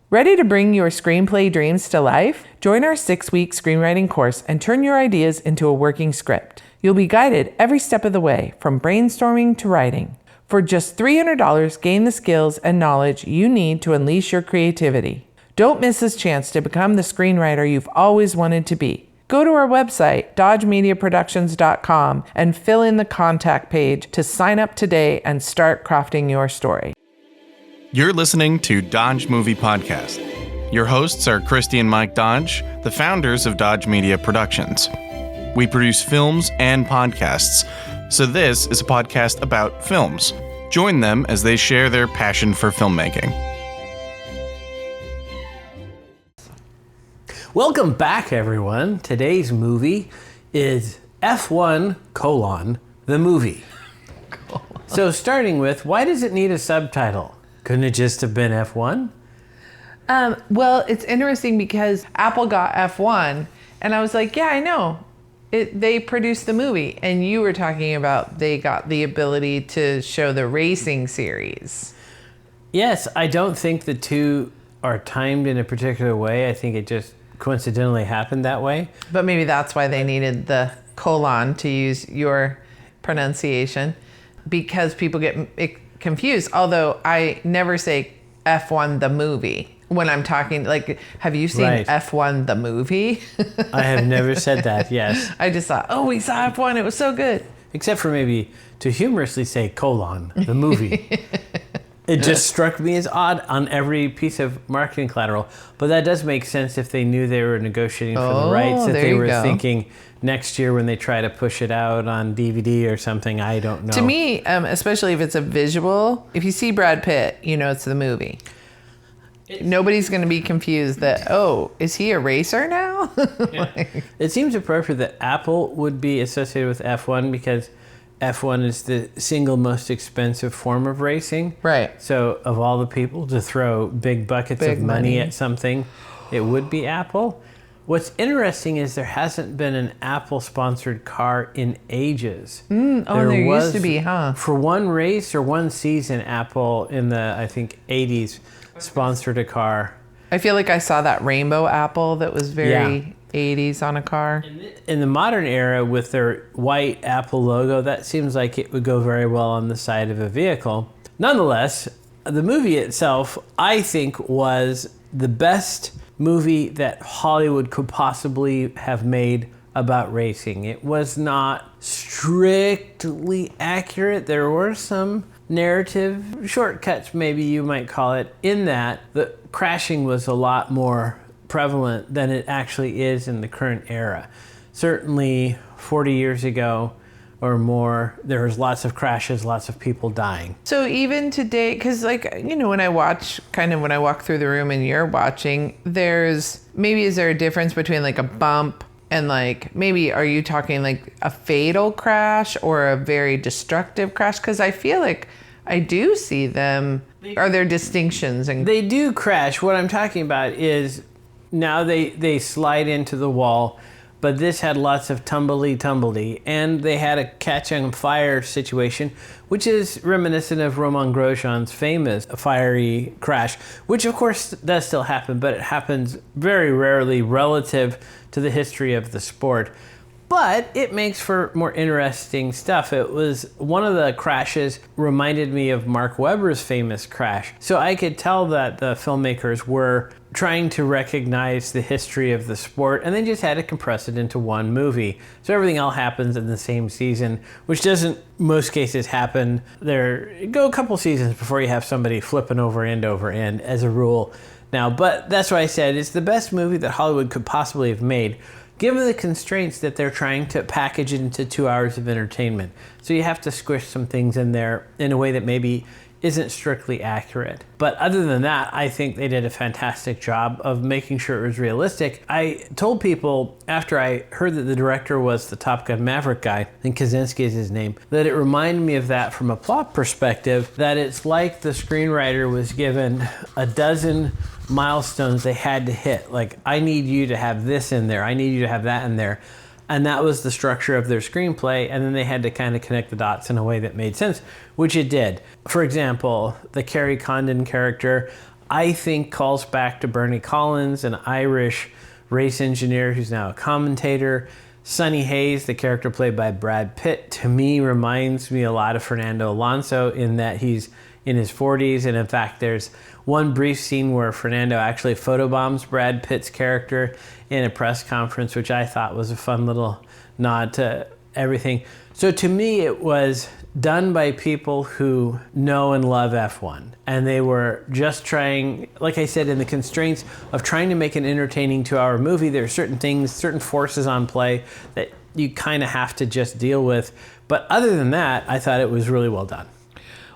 Ready to bring your screenplay dreams to life? Join our 6-week screenwriting course and turn your ideas into a working script. You'll be guided every step of the way, from brainstorming to writing. For just $300, gain the skills and knowledge you need to unleash your creativity. Don't miss this chance to become the screenwriter you've always wanted to be. Go to our website, dodgemediaproductions.com, and fill in the contact page to sign up today and start crafting your story. You're listening to Dodge Movie Podcast. Your hosts are Christy and Mike Dodge, the founders of Dodge Media Productions. We produce films and podcasts, so this is a podcast about films. Join them as they share their passion for filmmaking. Welcome back, everyone. Today's movie is F1: the movie. So starting with, why does it need a subtitle? Couldn't it just have been F1? Well, it's interesting because Apple got F1, and I was like, yeah, I know. They produced the movie, and you were talking about they got the ability to show the racing series. Yes, I don't think the two are timed in a particular way. I think it just coincidentally happened that way. But maybe that's why they needed the colon, to use your pronunciation, because people get confused. Although I never say F1 the movie when I'm talking, like, have you seen F1 the movie? I have never said that, yes. I just thought, oh, we saw F1, it was so good. Except for maybe to humorously say colon, the movie. It just struck me as odd on every piece of marketing collateral. But that does make sense if they knew they were negotiating for the rights, that they were thinking next year when they try to push it out on DVD or something. I don't know. To me, especially if it's a visual, if you see Brad Pitt, you know it's the movie. Nobody's going to be confused that, oh, is he a racer now? It seems appropriate that Apple would be associated with F1 because F1 is the single most expensive form of racing. Right. So of all the people to throw big buckets of money at something, it would be Apple. What's interesting is there hasn't been an Apple-sponsored car in ages. There used to be, huh? For one race or one season, Apple in the, I think, 80s sponsored a car. I feel like I saw that rainbow apple that was very 80s on a car. In the modern era, with their white Apple logo, that seems like it would go very well on the side of a vehicle. Nonetheless, the movie itself, I think, was the best movie that Hollywood could possibly have made about racing. It was not strictly accurate. There were some narrative shortcuts, maybe you might call it, in that the crashing was a lot more prevalent than it actually is in the current era. Certainly 40 years ago or more, there was lots of crashes, lots of people dying. So even today, because when I watch, when I walk through the room and you're watching, is there a difference between like a bump and maybe are you talking like a fatal crash or a very destructive crash? Because I feel like I do see them. Are there distinctions? They do crash. What I'm talking about is now they slide into the wall, but this had lots of tumbly, and they had a catch on fire situation, which is reminiscent of Romain Grosjean's famous fiery crash, which of course does still happen, but it happens very rarely relative to the history of the sport. But it makes for more interesting stuff. It was one of the crashes reminded me of Mark Webber's famous crash. So I could tell that the filmmakers were trying to recognize the history of the sport, and they just had to compress it into one movie. So everything all happens in the same season, which doesn't most cases happen. Go a couple seasons before you have somebody flipping over end as a rule now. But that's why I said it's the best movie that Hollywood could possibly have made, given the constraints that they're trying to package it into 2 hours of entertainment. So you have to squish some things in there in a way that maybe isn't strictly accurate. But other than that, I think they did a fantastic job of making sure it was realistic. I told people after I heard that the director was the Top Gun Maverick guy, and Kaczynski is his name, that it reminded me of that from a plot perspective, that it's like the screenwriter was given a dozen milestones they had to hit. Like, I need you to have this in there. I need you to have that in there. And that was the structure of their screenplay, and then they had to kind of connect the dots in a way that made sense, which it did. For example, the Carrie Condon character, I think calls back to Bernie Collins, an Irish race engineer who's now a commentator. Sonny Hayes, the character played by Brad Pitt, to me reminds me a lot of Fernando Alonso in that he's in his 40s. And in fact, there's one brief scene where Fernando actually photobombs Brad Pitt's character in a press conference, which I thought was a fun little nod to everything. So to me, it was done by people who know and love F1. And they were just trying, like I said, in the constraints of trying to make an entertaining 2-hour movie, there are certain things, certain forces on play that you kind of have to just deal with. But other than that, I thought it was really well done.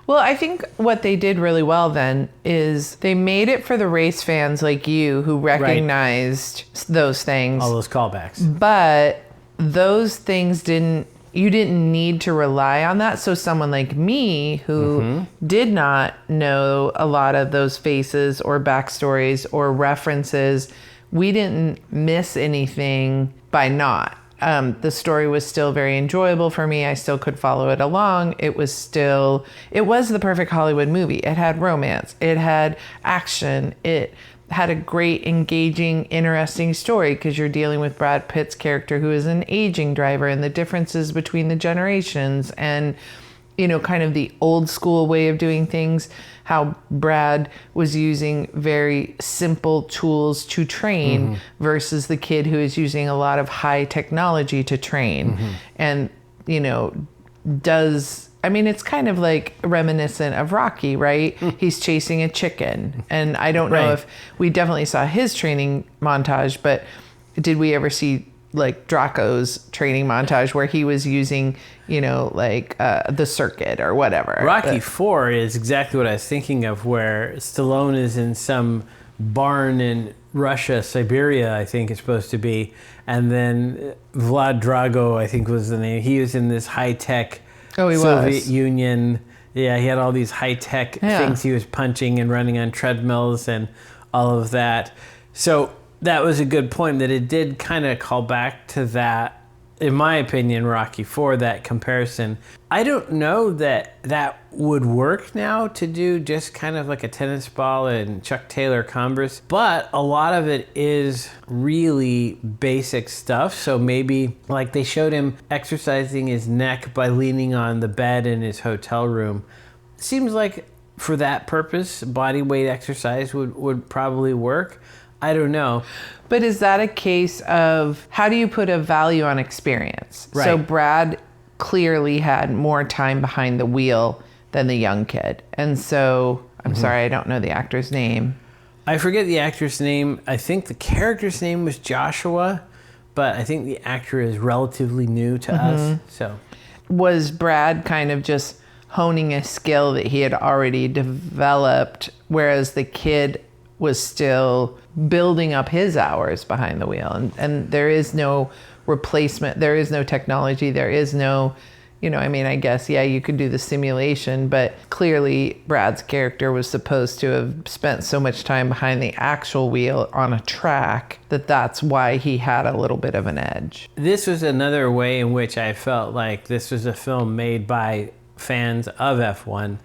Well, I think what they did really well then is they made it for the race fans like you who recognized those things. All those callbacks. But those things you didn't need to rely on that. So someone like me who did not know a lot of those faces or backstories or references, we didn't miss anything by not. The story was still very enjoyable for me. I still could follow it along. It was the perfect Hollywood movie. It had romance. It had action. It had a great, engaging, interesting story because you're dealing with Brad Pitt's character who is an aging driver and the differences between the generations and, kind of the old school way of doing things, how Brad was using very simple tools to train versus the kid who is using a lot of high technology to train. And, it's kind of like reminiscent of Rocky, right? He's chasing a chicken. And I don't know if we definitely saw his training montage, but did we ever see like Draco's training montage where he was using, the circuit or whatever? Rocky 4 is exactly what I was thinking of, where Stallone is in some barn in Russia, Siberia, I think it's supposed to be. And then Vlad Drago, I think was the name. He was in this high-tech Soviet Union. Yeah, he had all these high-tech things he was punching and running on treadmills and all of that. So that was a good point, that it did kind of call back to that, in my opinion, Rocky IV, that comparison. I don't know that would work now to do just kind of like a tennis ball and Chuck Taylor Converse, but a lot of it is really basic stuff. So maybe like they showed him exercising his neck by leaning on the bed in his hotel room. Seems like for that purpose, body weight exercise would probably work. I don't know. But is that a case of how do you put a value on experience? Right. So Brad clearly had more time behind the wheel than the young kid. And so, I'm sorry, I don't know the actor's name. I forget the actor's name. I think the character's name was Joshua, but I think the actor is relatively new to us. So, was Brad kind of just honing a skill that he had already developed, whereas the kid was still building up his hours behind the wheel? And there is no replacement. There is no technology. There is no, I guess, you could do the simulation, but clearly Brad's character was supposed to have spent so much time behind the actual wheel on a track that's why he had a little bit of an edge. This was another way in which I felt like this was a film made by fans of F1,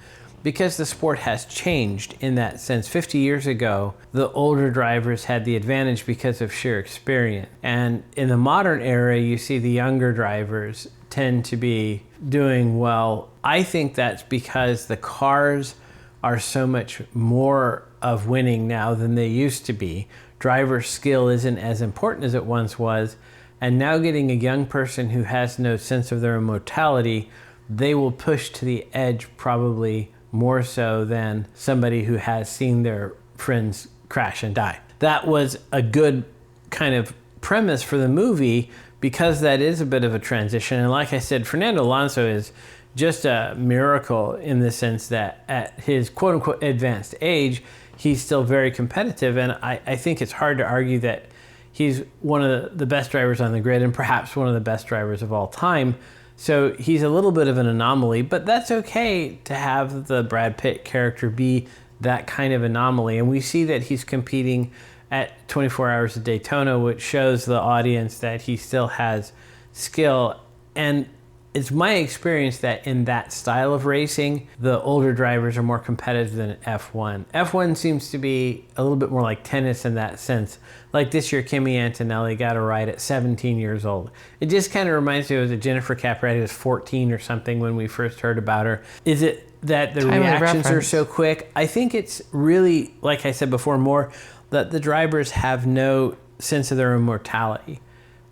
because the sport has changed in that sense. 50 years ago, the older drivers had the advantage because of sheer experience. And in the modern era, you see the younger drivers tend to be doing well. I think that's because the cars are so much more of winning now than they used to be. Driver skill isn't as important as it once was. And now getting a young person who has no sense of their own mortality, they will push to the edge probably more so than somebody who has seen their friends crash and die. That was a good kind of premise for the movie, because that is a bit of a transition. And like I said, Fernando Alonso is just a miracle in the sense that at his quote-unquote advanced age, he's still very competitive. And I think it's hard to argue that he's one of the best drivers on the grid and perhaps one of the best drivers of all time. So he's a little bit of an anomaly, but that's okay to have the Brad Pitt character be that kind of anomaly. And we see that he's competing at 24 Hours of Daytona, which shows the audience that he still has skill. And it's my experience that in that style of racing, the older drivers are more competitive than F1. F1 seems to be a little bit more like tennis in that sense. Like this year, Kimi Antonelli got a ride at 17 years old. It just kind of reminds me of Jennifer Capriati was 14 or something when we first heard about her. Is it that the reactions are so quick? I think it's really, like I said before, more that the drivers have no sense of their own mortality.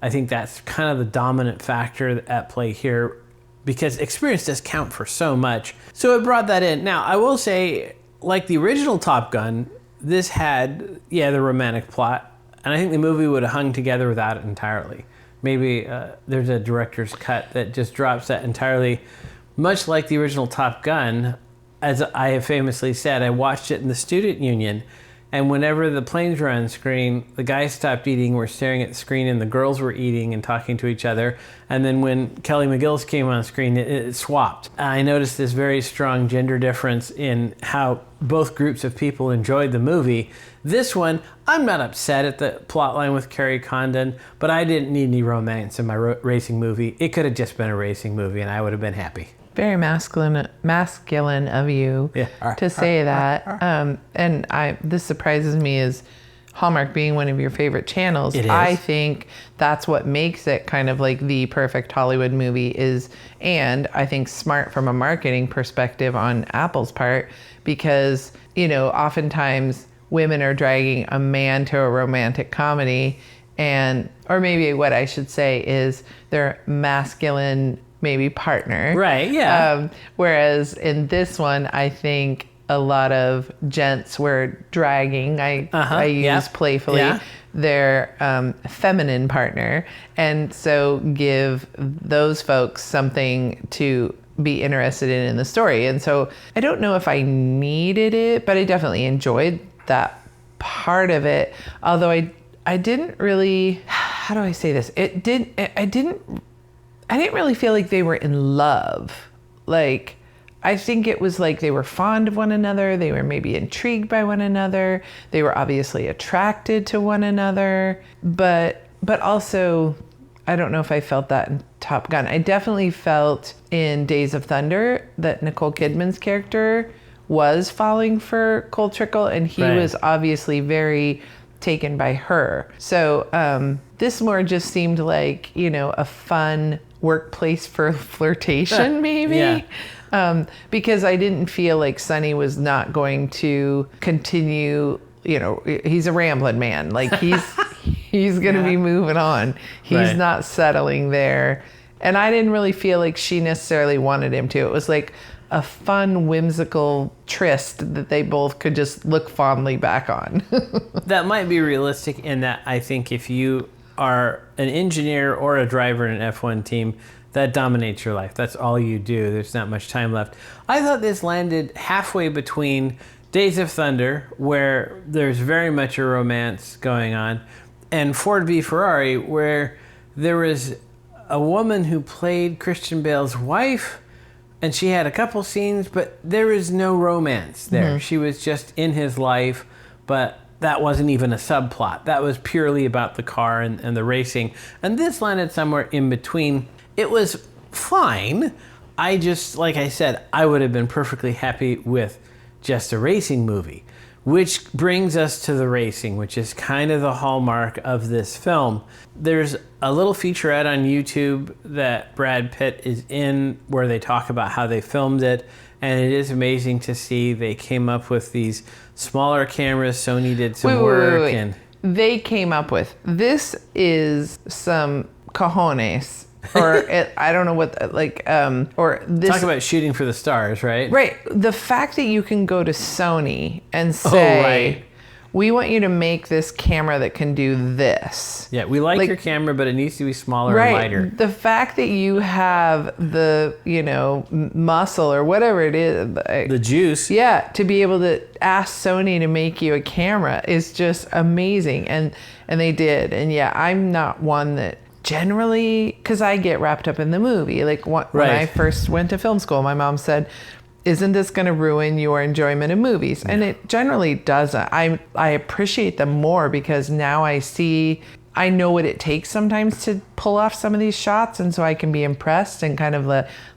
I think that's kind of the dominant factor at play here, because experience does count for so much. So it brought that in. Now, I will say, like the original Top Gun, this had, the romantic plot, and I think the movie would have hung together without it entirely. Maybe there's a director's cut that just drops that entirely. Much like the original Top Gun, as I have famously said, I watched it in the student union, and whenever the planes were on screen, the guys stopped eating, were staring at the screen, and the girls were eating and talking to each other. And then when Kelly McGillis came on screen, it swapped. I noticed this very strong gender difference in how both groups of people enjoyed the movie. This one, I'm not upset at the plotline with Carrie Condon, but I didn't need any romance in my racing movie. It could have just been a racing movie, and I would have been happy. Very masculine of you to say that. And this surprises me as Hallmark being one of your favorite channels. It is. I think that's what makes it kind of like the perfect Hollywood movie is, and I think smart from a marketing perspective on Apple's part, because, oftentimes women are dragging a man to a romantic comedy, or maybe what I should say is their masculine maybe partner. Right, yeah. Whereas in this one, I think a lot of gents were dragging, I use playfully, their feminine partner. And so give those folks something to be interested in the story. And so I don't know if I needed it, but I definitely enjoyed that part of it. Although I didn't really, how do I say this? I didn't really feel like they were in love. Like, I think it was like they were fond of one another. They were maybe intrigued by one another. They were obviously attracted to one another. But also, I don't know if I felt that in Top Gun. I definitely felt in Days of Thunder that Nicole Kidman's character was falling for Cole Trickle, and he was obviously very taken by her. So this more just seemed like, a fun workplace for flirtation, maybe. Because I didn't feel like Sonny was not going to continue, he's a rambling man. Like he's going to be moving on. He's not settling there. And I didn't really feel like she necessarily wanted him to. It was like a fun, whimsical tryst that they both could just look fondly back on. That might be realistic in that I think if you are an engineer or a driver in an F1 team, that dominates your life. That's all you do. There's not much time left. I thought this landed halfway between Days of Thunder, where there's very much a romance going on, and Ford v Ferrari, where there was a woman who played Christian Bale's wife, and she had a couple scenes, but there is no romance there. Mm-hmm. She was just in his life, but that wasn't even a subplot. That was purely about the car and the racing. And this landed somewhere in between. It was fine. I just, like I said, I would have been perfectly happy with just a racing movie. Which brings us to the racing, which is kind of the hallmark of this film. There's a little featurette on YouTube that Brad Pitt is in where they talk about how they filmed it. And it is amazing to see they came up with these smaller cameras. Sony did some work. Wait. And they came up with, this is some cojones. Or I don't know what, or this. Talk about shooting for the stars, right? Right. The fact that you can go to Sony and say, we want you to make this camera that can do this. Yeah, we like your camera, but it needs to be smaller and lighter. The fact that you have the, muscle or whatever it is. The juice. Yeah, to be able to ask Sony to make you a camera is just amazing. And they did. And yeah, I'm not one that generally, because I get wrapped up in the movie. Like when I first went to film school, my mom said, isn't this going to ruin your enjoyment of movies? And it generally doesn't. I appreciate them more because now I see I know what it takes sometimes to pull off some of these shots, and so I can be impressed and kind of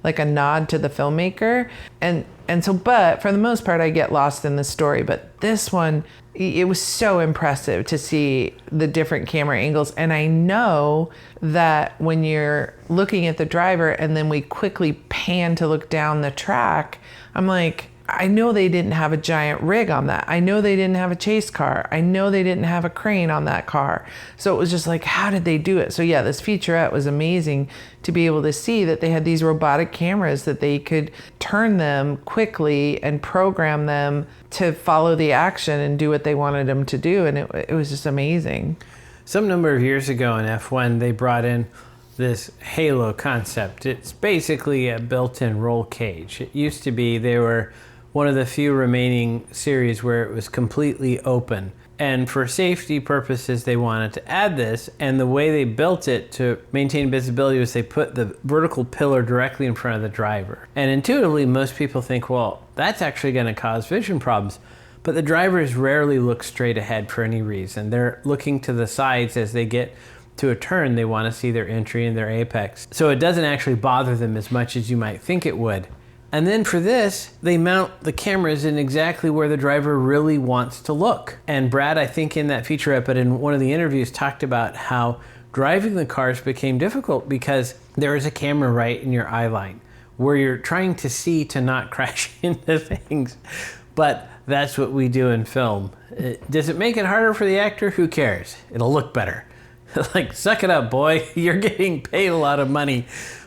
like a nod to the filmmaker. And so, but for the most part, I get lost in the story. But this one, it was so impressive to see the different camera angles. And I know that when you're looking at the driver and then we quickly pan to look down the track, I'm like, I know they didn't have a giant rig on that. I know they didn't have a chase car. I know they didn't have a crane on that car. So it was just like, how did they do it? So yeah, this featurette was amazing to be able to see that they had these robotic cameras that they could turn them quickly and program them to follow the action and do what they wanted them to do. And it was just amazing. Some number of years ago in F1, they brought in this halo concept. It's basically a built-in roll cage. It used to be they were one of the few remaining series where it was completely open. And for safety purposes, they wanted to add this. And the way they built it to maintain visibility was they put the vertical pillar directly in front of the driver. And intuitively, most people think, well, that's actually going to cause vision problems. But the drivers rarely look straight ahead for any reason. They're looking to the sides as they get to a turn. They want to see their entry and their apex. So it doesn't actually bother them as much as you might think it would. And then for this, they mount the cameras in exactly where the driver really wants to look. And Brad, I think in that featurette, but in one of the interviews, talked about how driving the cars became difficult because there is a camera right in your eye line where you're trying to see to not crash into things. But that's what we do in film. Does it make it harder for the actor? Who cares? It'll look better. Like, suck it up, boy. You're getting paid a lot of money.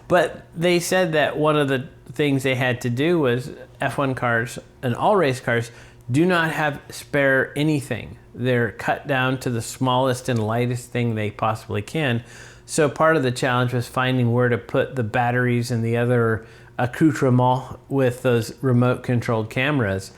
But they said that one of the things they had to do was F1 cars and all race cars do not have spare anything. They're cut down to the smallest and lightest thing they possibly can. So part of the challenge was finding where to put the batteries and the other accoutrements with those remote controlled cameras.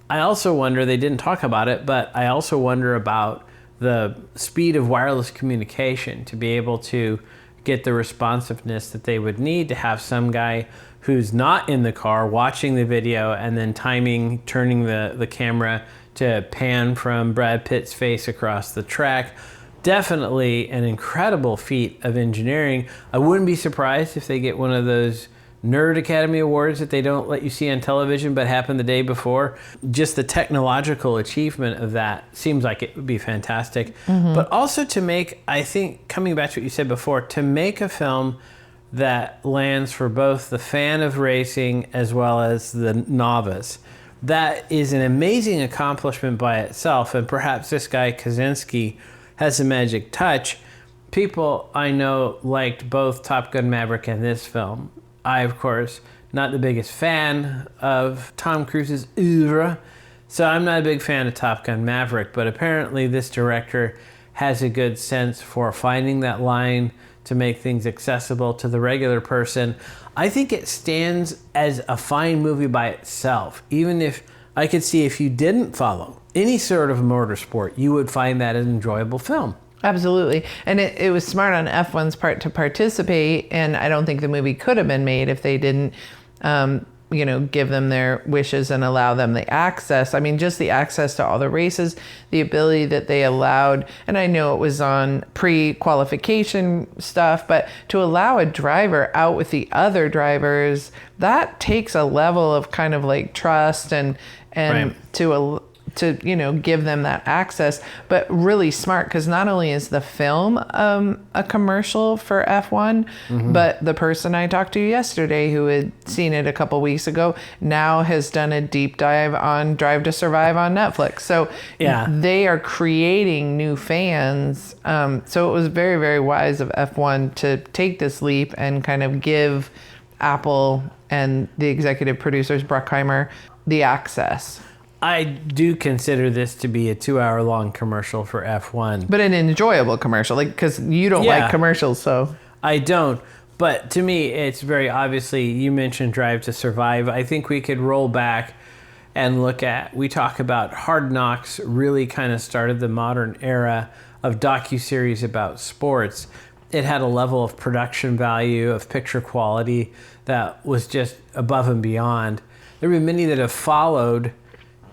I also wonder, they didn't talk about it, but I also wonder about the speed of wireless communication to be able to get the responsiveness that they would need to have some guy who's not in the car watching the video and then turning the camera to pan from Brad Pitt's face across the track. Definitely an incredible feat of engineering. I wouldn't be surprised if they get one of those Nerd Academy Awards that they don't let you see on television but happened the day before. Just the technological achievement of that seems like it would be fantastic. Mm-hmm. But also to make, I think, coming back to what you said before, to make a film that lands for both the fan of racing as well as the novice. That is an amazing accomplishment by itself, and perhaps this guy Kaczynski has a magic touch. People I know liked both Top Gun Maverick and this film. I, of course, not the biggest fan of Tom Cruise's oeuvre, so I'm not a big fan of Top Gun Maverick, but apparently this director has a good sense for finding that line to make things accessible to the regular person. I think it stands as a fine movie by itself. Even if I could see if you didn't follow any sort of motorsport, you would find that an enjoyable film. Absolutely. And it was smart on F1's part to participate, and I don't think the movie could have been made if they didn't give them their wishes and allow them the access. I mean, just the access to all the races, the ability that they allowed, and I know it was on pre-qualification stuff, but to allow a driver out with the other drivers, that takes a level of kind of like trust and right. to give them that access. But really smart, because not only is the film a commercial for F1, mm-hmm. but the person I talked to yesterday who had seen it a couple weeks ago now has done a deep dive on Drive to Survive on Netflix. So yeah, they are creating new fans. So it was very, very wise of F1 to take this leap and kind of give Apple and the executive producers, Bruckheimer, the access. I do consider this to be a 2-hour-long commercial for F1. But an enjoyable commercial, because you don't like commercials, so. I don't. But to me, it's very obviously, you mentioned Drive to Survive. I think we could roll back and we talk about Hard Knocks really kind of started the modern era of docuseries about sports. It had a level of production value, of picture quality that was just above and beyond. There have been many that have followed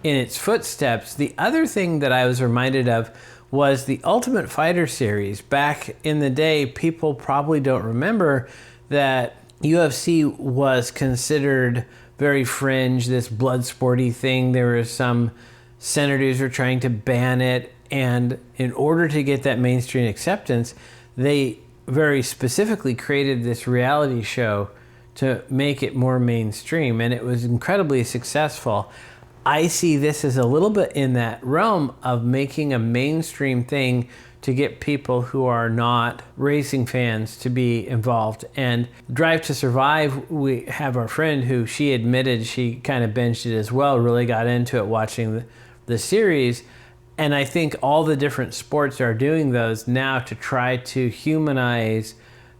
in its footsteps. The other thing that I was reminded of was the Ultimate Fighter series. Back in the day, people probably don't remember that UFC was considered very fringe, this blood sporty thing. There were some senators who were trying to ban it, and in order to get that mainstream acceptance, they very specifically created this reality show to make it more mainstream, and it was incredibly successful. I see this as a little bit in that realm of making a mainstream thing to get people who are not racing fans to be involved. And Drive to Survive, we have our friend who she admitted she kind of binged it as well, really got into it watching the series. And I think all the different sports are doing those now to try to humanize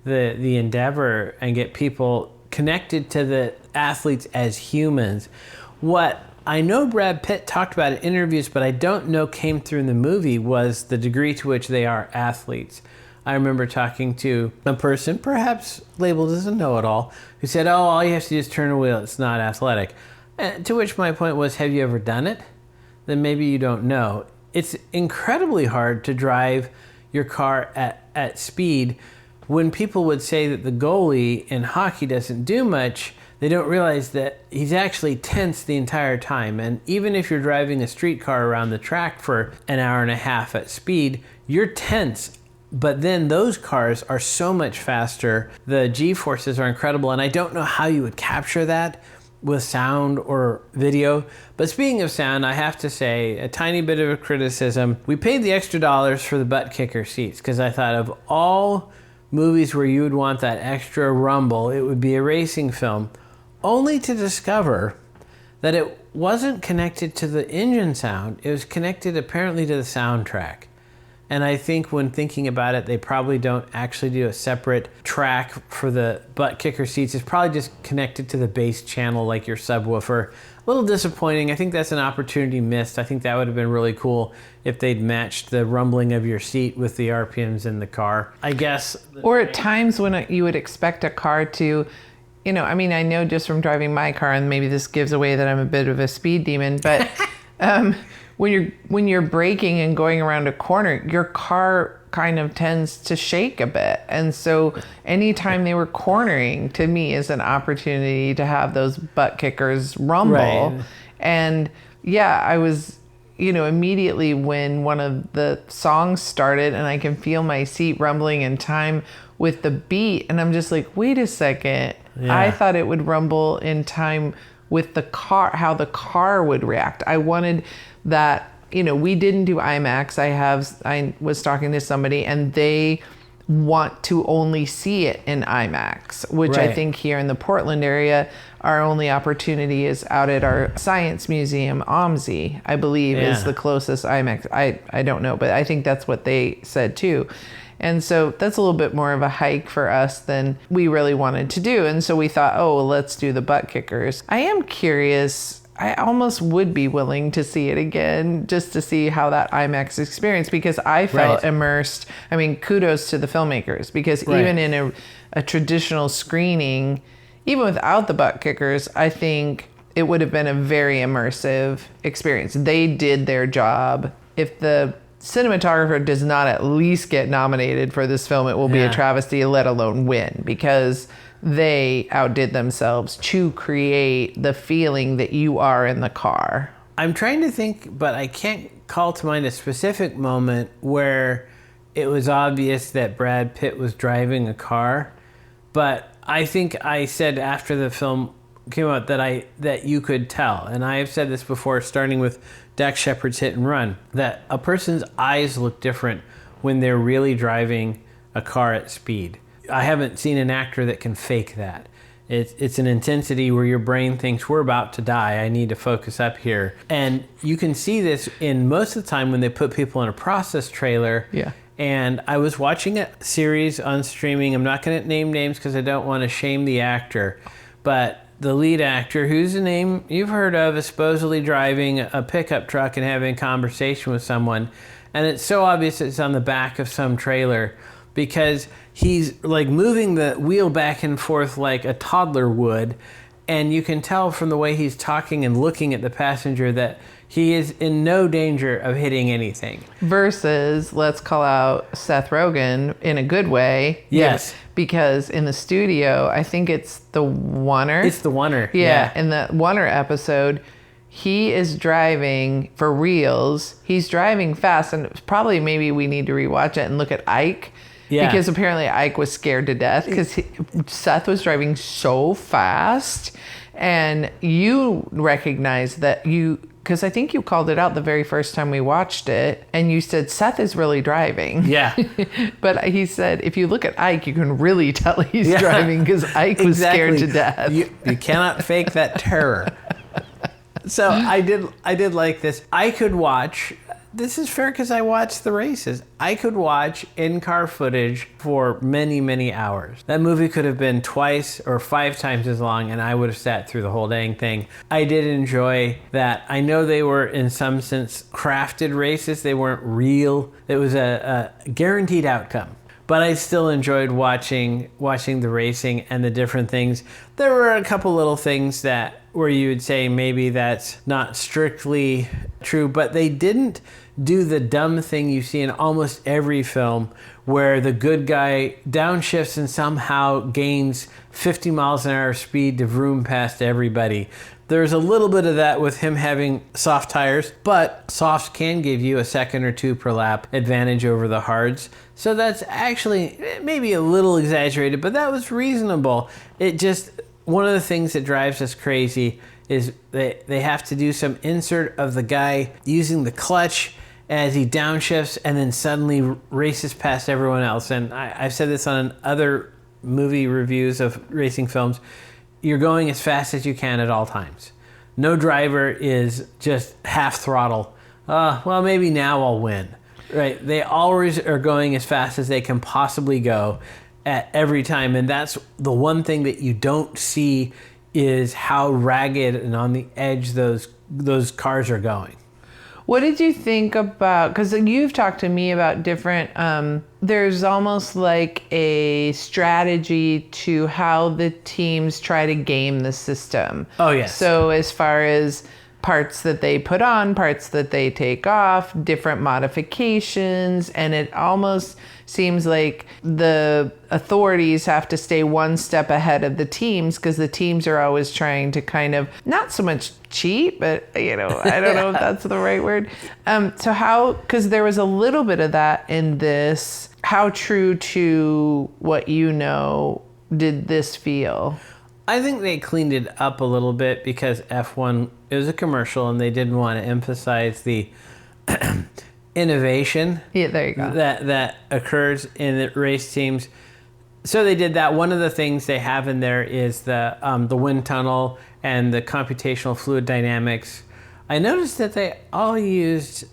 the endeavor and get people connected to the athletes as humans. What I know Brad Pitt talked about in interviews, but I don't know came through in the movie, was the degree to which they are athletes. I remember talking to a person, perhaps labeled as a know-it-all, who said, oh, all you have to do is turn a wheel, it's not athletic. And to which my point was, have you ever done it? Then maybe you don't know. It's incredibly hard to drive your car at speed. When people would say that the goalie in hockey doesn't do much, they don't realize that he's actually tense the entire time. And even if you're driving a street car around the track for an hour and a half at speed, you're tense. But then those cars are so much faster. The G-forces are incredible. And I don't know how you would capture that with sound or video. But speaking of sound, I have to say a tiny bit of a criticism. We paid the extra dollars for the butt kicker seats because I thought of all movies where you would want that extra rumble, it would be a racing film, only to discover that it wasn't connected to the engine sound. It was connected apparently to the soundtrack. And I think when thinking about it, they probably don't actually do a separate track for the butt kicker seats. It's probably just connected to the bass channel like your subwoofer. A little disappointing. I think that's an opportunity missed. I think that would have been really cool if they'd matched the rumbling of your seat with the RPMs in the car. I guess. Or at times when you would expect a car to, I know just from driving my car, and maybe this gives away that I'm a bit of a speed demon, but when you're braking and going around a corner, your car kind of tends to shake a bit. And so anytime they were cornering, to me, is an opportunity to have those butt kickers rumble. Right. And yeah, I was, immediately when one of the songs started and I can feel my seat rumbling in time with the beat, and I'm just like, wait a second. Yeah. I thought it would rumble in time with the car, how the car would react. I wanted that, we didn't do IMAX. I was talking to somebody and they want to only see it in IMAX, which right. I think here in the Portland area, our only opportunity is out at our science museum, OMSI, I believe is the closest IMAX. I don't know, but I think that's what they said too. And so that's a little bit more of a hike for us than we really wanted to do. And so we thought, let's do the butt kickers. I am curious. I almost would be willing to see it again just to see how that IMAX experience, because I felt immersed. I mean, kudos to the filmmakers, because even in a traditional screening, even without the butt kickers, I think it would have been a very immersive experience. They did their job. If the cinematographer does not at least get nominated for this film, it will be a travesty, let alone win, because they outdid themselves to create the feeling that you are in the car. I'm trying to think, but I can't call to mind a specific moment where it was obvious that Brad Pitt was driving a car. But I think I said after the film came out that you could tell, and I have said this before, starting with Dax Shepard's Hit and Run, that a person's eyes look different when they're really driving a car at speed. I haven't seen an actor that can fake that. It's an intensity where your brain thinks, we're about to die, I need to focus up here. And you can see this in most of the time when they put people in a process trailer. Yeah. And I was watching a series on streaming. I'm not going to name names because I don't want to shame the actor. But the lead actor, whose name you've heard of, is supposedly driving a pickup truck and having a conversation with someone. And it's so obvious it's on the back of some trailer because he's like moving the wheel back and forth like a toddler would. And you can tell from the way he's talking and looking at the passenger that he is in no danger of hitting anything. Versus, let's call out Seth Rogen in a good way. Yes. Because in the studio, I think it's the Oner. It's the Oner. Yeah, in the Oner episode, he is driving for reals. He's driving fast, and probably maybe we need to rewatch it and look at Ike. Yeah. Because apparently Ike was scared to death because Seth was driving so fast. And you recognize that because I think you called it out the very first time we watched it, and you said Seth is really driving. Yeah. But he said if you look at Ike, you can really tell he's driving because Ike was scared to death. You cannot fake that terror. So I did like this. I could watch. This is fair because I watched the races. I could watch in-car footage for many, many hours. That movie could have been 2 or 5 times as long, and I would have sat through the whole dang thing. I did enjoy that. I know they were, in some sense, crafted races. They weren't real. It was a guaranteed outcome. But I still enjoyed watching the racing and the different things. There were a couple little things where you would say maybe that's not strictly true, but they didn't do the dumb thing you see in almost every film where the good guy downshifts and somehow gains 50 miles an hour speed to vroom past everybody. There's a little bit of that with him having soft tires, but softs can give you a second or 2 per lap advantage over the hards. So that's actually maybe a little exaggerated, but that was reasonable. One of the things that drives us crazy is they have to do some insert of the guy using the clutch as he downshifts and then suddenly races past everyone else. And I've said this on other movie reviews of racing films. You're going as fast as you can at all times. No driver is just half throttle. Well, maybe now I'll win. Right? They always are going as fast as they can possibly go at every time. And that's the one thing that you don't see is how ragged and on the edge those cars are going. What did you think about, because you've talked to me about different, there's almost like a strategy to how the teams try to game the system. Oh, yes. So as far as parts that they put on, parts that they take off, different modifications, and it almost seems like the authorities have to stay one step ahead of the teams because the teams are always trying to kind of, not so much cheat, but I don't know if that's the right word. So how, because there was a little bit of that in this, how true to what did this feel? I think they cleaned it up a little bit because F1, it was a commercial and they didn't want to emphasize the innovation there you go. that occurs in the race teams. So they did that. One of the things they have in there is the wind tunnel and the computational fluid dynamics. I noticed that they all used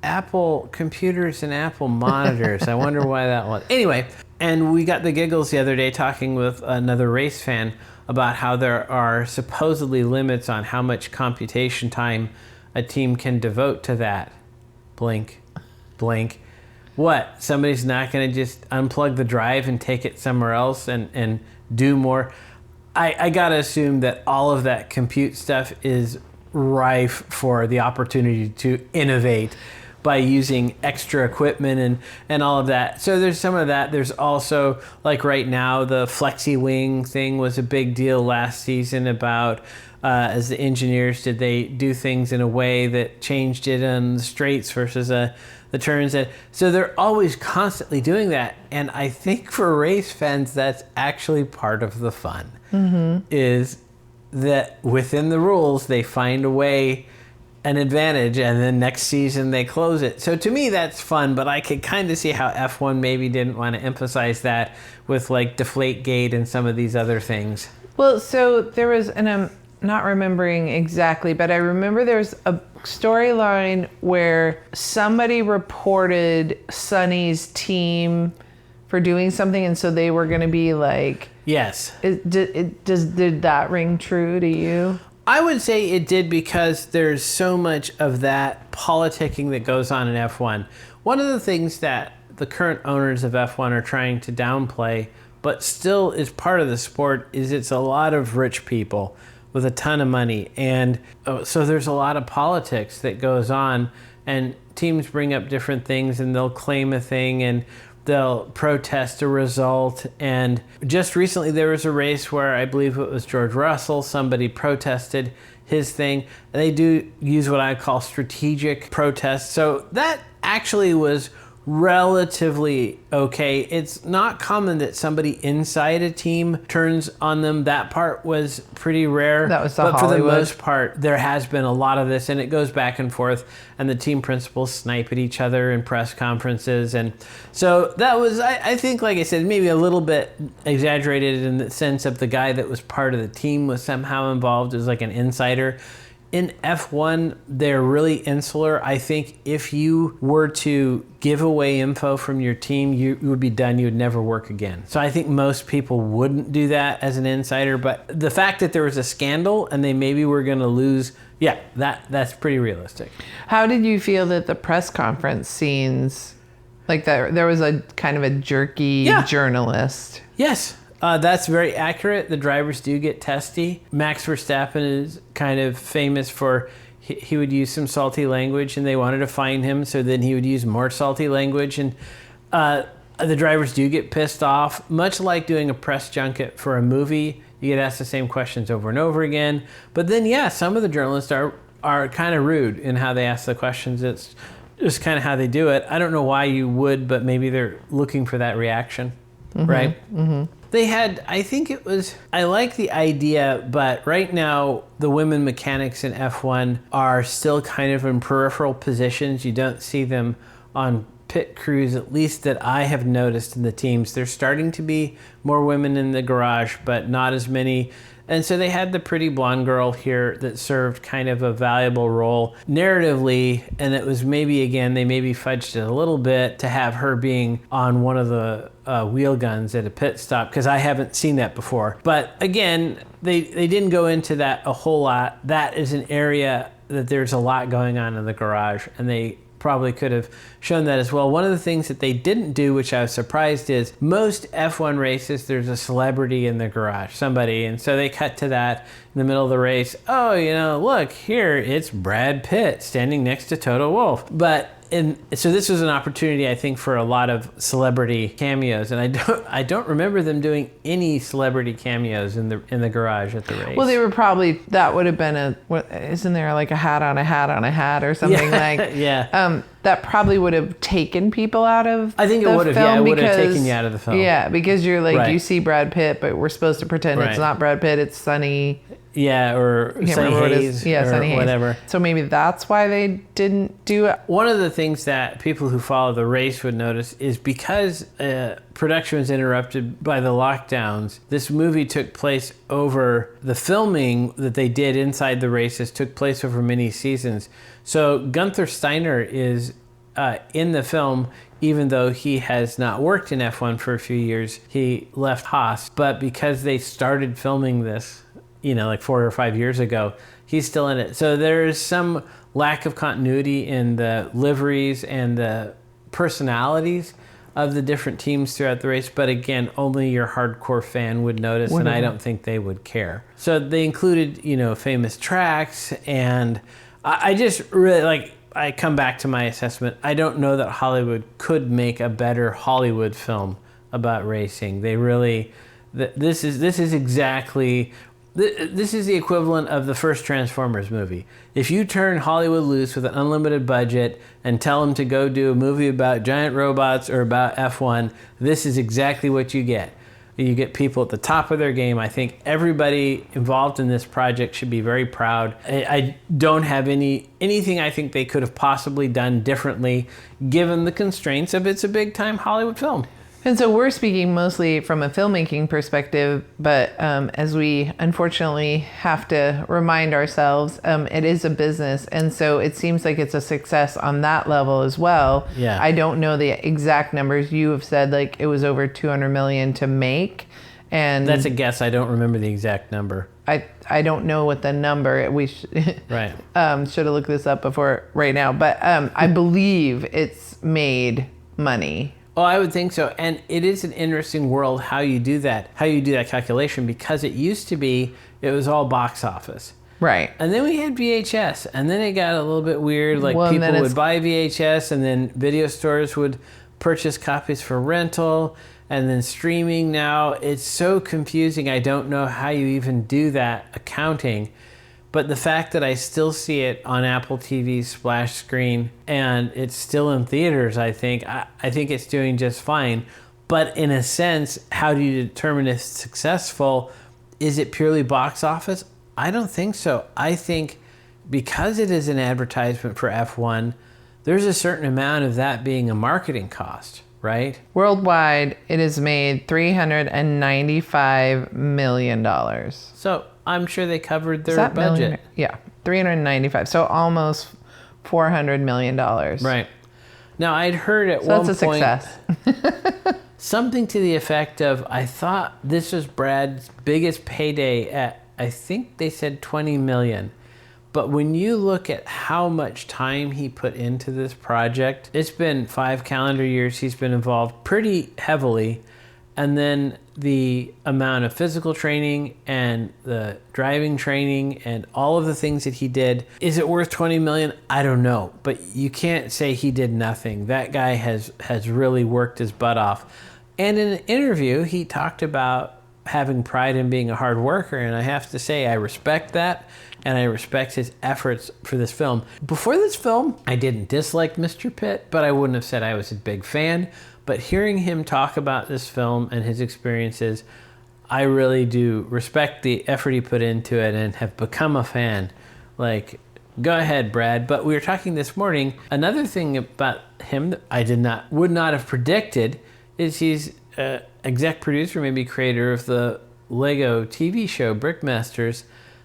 Apple computers and Apple monitors. I wonder why that was. Anyway, and we got the giggles the other day talking with another race fan about how there are supposedly limits on how much computation time a team can devote to that. Blink, blink. What? Somebody's not going to just unplug the drive and take it somewhere else and do more? I got to assume that all of that compute stuff is rife for the opportunity to innovate by using extra equipment and all of that. So there's some of that. There's also, like right now, the flexi wing thing was a big deal last season about as the engineers, did they do things in a way that changed it on the straights versus the turns. So they're always constantly doing that. And I think for race fans, that's actually part of the fun, is that within the rules, they find a way, an advantage, and then next season they close it. So to me, that's fun, but I could kind of see how F1 maybe didn't want to emphasize that with like Deflategate and some of these other things. Well, so there was, and I'm not remembering exactly, but I remember there's a storyline where somebody reported Sonny's team for doing something, and so they were going to be like... Yes. Did that ring true to you? I would say it did because there's so much of that politicking that goes on in F1. One of the things that the current owners of F1 are trying to downplay but still is part of the sport, is it's a lot of rich people with a ton of money. And so there's a lot of politics that goes on, and teams bring up different things and they'll claim a thing and they'll protest a result. And just recently there was a race where I believe it was George Russell, somebody protested his thing. They do use what I call strategic protests. So that actually was relatively okay. It's not common that somebody inside a team turns on them. That part was pretty rare. That was but Hollywood. For the most part, there has been a lot of this, and it goes back and forth, and the team principals snipe at each other in press conferences. And so that was, I think, like I said, maybe a little bit exaggerated in the sense of the guy that was part of the team was somehow involved as like an insider. In F1, they're really insular. I think if you were to give away info from your team, you would be done. You would never work again. So I think most people wouldn't do that as an insider. But the fact that there was a scandal and they maybe were going to lose, yeah, that's pretty realistic. How did you feel that the press conference scenes, like that, there was a kind of a jerky journalist? Yes. That's very accurate. The drivers do get testy. Max Verstappen is kind of famous for he would use some salty language, and they wanted to fine him, so then he would use more salty language. And the drivers do get pissed off, much like doing a press junket for a movie. You get asked the same questions over and over again. But then, yeah, some of the journalists are kind of rude in how they ask the questions. It's just kind of how they do it. I don't know why you would, but maybe they're looking for that reaction, right? Mm-hmm. They had, I think it was, I like the idea, but right now the women mechanics in F1 are still kind of in peripheral positions. You don't see them on pit crews, at least that I have noticed in the teams. There's starting to be more women in the garage, but not as many. And so they had the pretty blonde girl here that served kind of a valuable role narratively, and it was maybe, again, they maybe fudged it a little bit to have her being on one of the wheel guns at a pit stop, because I haven't seen that before. But again, they didn't go into that a whole lot. That is an area that there's a lot going on in the garage, and they probably could have shown that as well. One of the things that they didn't do, which I was surprised, is most F1 races, there's a celebrity in the garage, somebody, and so they cut to that in the middle of the race. Oh, look, here, it's Brad Pitt standing next to Toto Wolff. So this was an opportunity, I think, for a lot of celebrity cameos, and I don't remember them doing any celebrity cameos in the garage at the race. Well, they were probably, that would have been isn't there like a hat on a hat on a hat or something like? Yeah. That probably would have taken people out of I think the it would have, film it would have taken you out of the film. Yeah, because you're like, Right. You see Brad Pitt, but we're supposed to pretend it's not Brad Pitt, it's Sonny. Yeah, or Sonny Hayes, Sonny Hayes. whatever. So maybe that's why they didn't do it. One of the things that people who follow the race would notice is because production was interrupted by the lockdowns, this movie took place over, the filming that they did inside the races took place over many seasons. So Gunther Steiner is in the film, even though he has not worked in F1 for a few years. He left Haas, but because they started filming this, like 4 or 5 years ago, he's still in it. So there's some lack of continuity in the liveries and the personalities of the different teams throughout the race. But again, only your hardcore fan would notice, and I don't think they would care. So they included, famous tracks, and I just really I come back to my assessment. I don't know that Hollywood could make a better Hollywood film about racing. They really, this is exactly. This is the equivalent of the first Transformers movie. If you turn Hollywood loose with an unlimited budget and tell them to go do a movie about giant robots or about F1, this is exactly what you get. You get people at the top of their game. I think everybody involved in this project should be very proud. I don't have anything I think they could have possibly done differently given the constraints of it's a big-time Hollywood film. And so we're speaking mostly from a filmmaking perspective, but as we unfortunately have to remind ourselves, it is a business. And so it seems like it's a success on that level as well. Yeah. I don't know the exact numbers. You have said like it was over 200 million to make. And that's a guess. I don't remember the exact number. I don't know what the number, we right. Should have looked this up before right now. But I believe it's made money. Oh, I would think so. And it is an interesting world how you do that calculation, because it used to be it was all box office. Right. And then we had VHS, and then it got a little bit weird. Like, Well, people would buy VHS, and then video stores would purchase copies for rental, and then streaming now. It's so confusing. I don't know how you even do that accounting. But the fact that I still see it on Apple TV's splash screen and it's still in theaters, I think it's doing just fine. But in a sense, how do you determine if it's successful? Is it purely box office? I don't think so. I think because it is an advertisement for F1, there's a certain amount of that being a marketing cost, right? Worldwide, it has made $395 million. So I'm sure they covered their budget. Million? Yeah, 395. So almost $400 million. Right. Now, I'd heard at So one that's a point success. something to the effect of, I thought this was Brad's biggest payday at, I think they said 20 million. But when you look at how much time he put into this project, it's been 5 calendar years he's been involved pretty heavily. And then the amount of physical training and the driving training and all of the things that he did. Is it worth 20 million? I don't know. But you can't say he did nothing. That guy has really worked his butt off. And in an interview, he talked about having pride in being a hard worker. And I have to say, I respect that. And I respect his efforts for this film. Before this film, I didn't dislike Mr. Pitt, but I wouldn't have said I was a big fan. But hearing him talk about this film and his experiences, I really do respect the effort he put into it and have become a fan. Like, go ahead, Brad. But we were talking this morning, another thing about him that I would not have predicted is he's exec producer, maybe creator of the Lego TV show Brickmasters.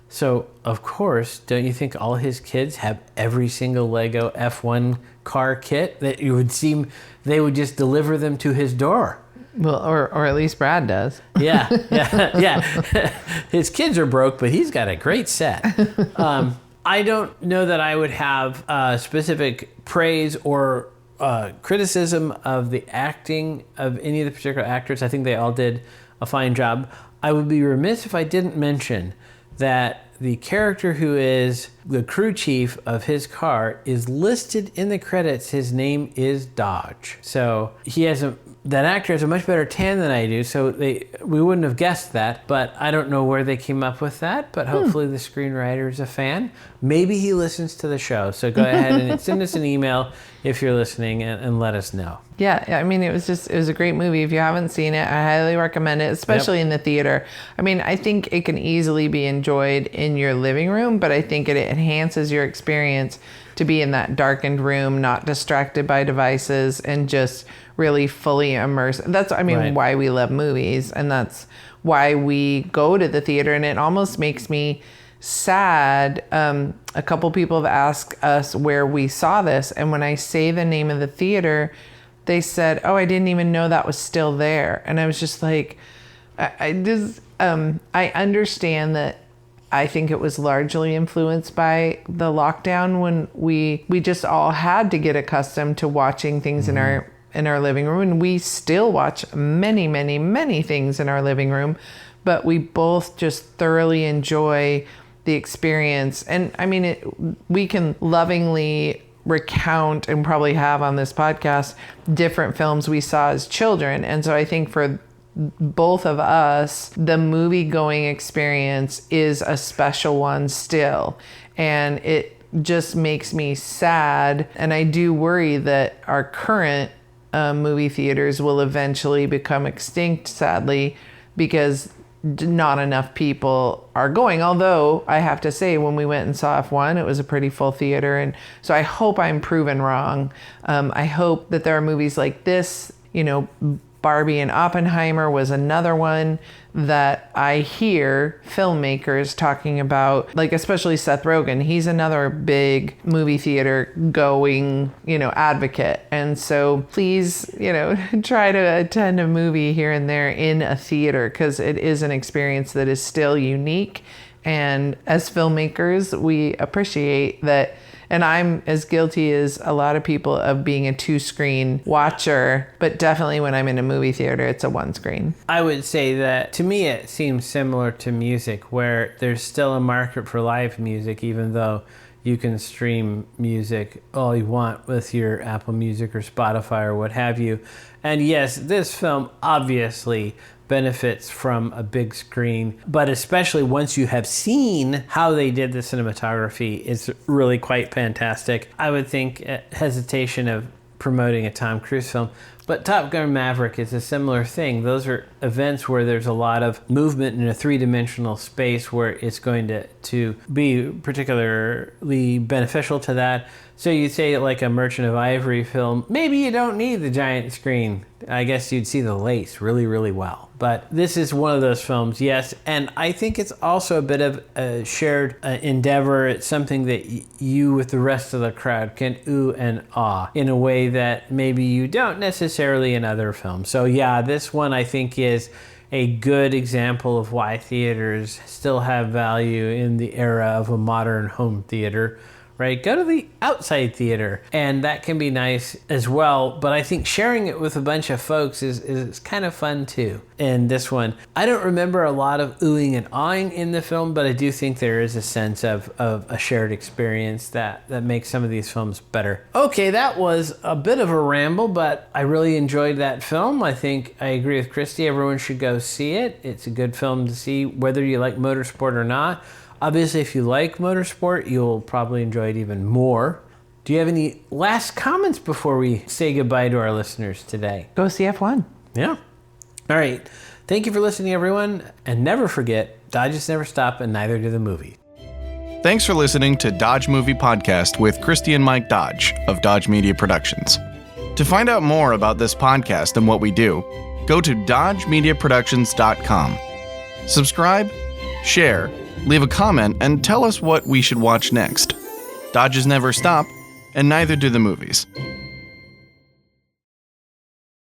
So, of course, don't you think all his kids have every single Lego F1 car kit that you would seem they would just deliver them to his door? Well, or at least Brad does. Yeah. His kids are broke, but he's got a great set. I don't know that I would have specific praise or criticism of the acting of any of the particular actors. I think they all did a fine job. I would be remiss if I didn't mention that the character who is the crew chief of his car is listed in the credits. His name is Dodge. So that actor has a much better tan than I do, so we wouldn't have guessed that, but I don't know where they came up with that, but hopefully the screenwriter is a fan. Maybe he listens to the show, so go ahead and send us an email if you're listening and let us know. Yeah, I mean, it was a great movie. If you haven't seen it, I highly recommend it, especially in the theater. I mean, I think it can easily be enjoyed in your living room, but I think it enhances your experience to be in that darkened room, not distracted by devices, and just really fully immersed. That's, why we love movies, and that's why we go to the theater. And it almost makes me sad. A couple people have asked us where we saw this, and when I say the name of the theater, they said, "Oh, I didn't even know that was still there." And I was just like, I understand that. I think it was largely influenced by the lockdown when we just all had to get accustomed to watching things in our living room, and we still watch many, many, many things in our living room, but we both just thoroughly enjoy the experience. And I mean, we can lovingly recount and probably have on this podcast different films we saw as children. And so I think for both of us, the movie going experience is a special one still. And it just makes me sad. And I do worry that our current movie theaters will eventually become extinct, sadly, because not enough people are going. Although I have to say, when we went and saw F1, it was a pretty full theater. And so I hope I'm proven wrong. I hope that there are movies like this, Barbie and Oppenheimer was another one that I hear filmmakers talking about, like especially Seth Rogen. He's another big movie theater going, advocate. And so please, try to attend a movie here and there in a theater, because it is an experience that is still unique. And as filmmakers, we appreciate that And I'm as guilty as a lot of people of being a 2-screen watcher, but definitely when I'm in a movie theater, it's a 1-screen. I would say that to me it seems similar to music, where there's still a market for live music, even though you can stream music all you want with your Apple Music or Spotify or what have you. And yes, this film obviously benefits from a big screen, but especially once you have seen how they did the cinematography, it's really quite fantastic. I would think hesitation of promoting a Tom Cruise film, but Top Gun Maverick is a similar thing. Those are events where there's a lot of movement in a 3-dimensional space where it's going to be particularly beneficial to that. So you'd say like a Merchant of Ivory film, maybe you don't need the giant screen. I guess you'd see the lace really, really well. But this is one of those films, yes. And I think it's also a bit of a shared endeavor. It's something that you with the rest of the crowd can ooh and ah in a way that maybe you don't necessarily in other films. So yeah, this one I think is a good example of why theaters still have value in the era of a modern home theater. Right? Go to the outside theater, and that can be nice as well. But I think sharing it with a bunch of folks is kind of fun too. And this one, I don't remember a lot of oohing and awing in the film, but I do think there is a sense of a shared experience that makes some of these films better. Okay, that was a bit of a ramble, but I really enjoyed that film. I think I agree with Christy. Everyone should go see it. It's a good film to see, whether you like motorsport or not. Obviously, if you like motorsport, you'll probably enjoy it even more. Do you have any last comments before we say goodbye to our listeners today? Go see F1. Yeah. All right. Thank you for listening, everyone. And never forget, Dodges never stop, and neither do the movies. Thanks for listening to Dodge Movie Podcast with Christy and Mike Dodge of Dodge Media Productions. To find out more about this podcast and what we do, go to dodgemediaproductions.com. Subscribe, share, leave a comment, and tell us what we should watch next. Dodges never stop, and neither do the movies.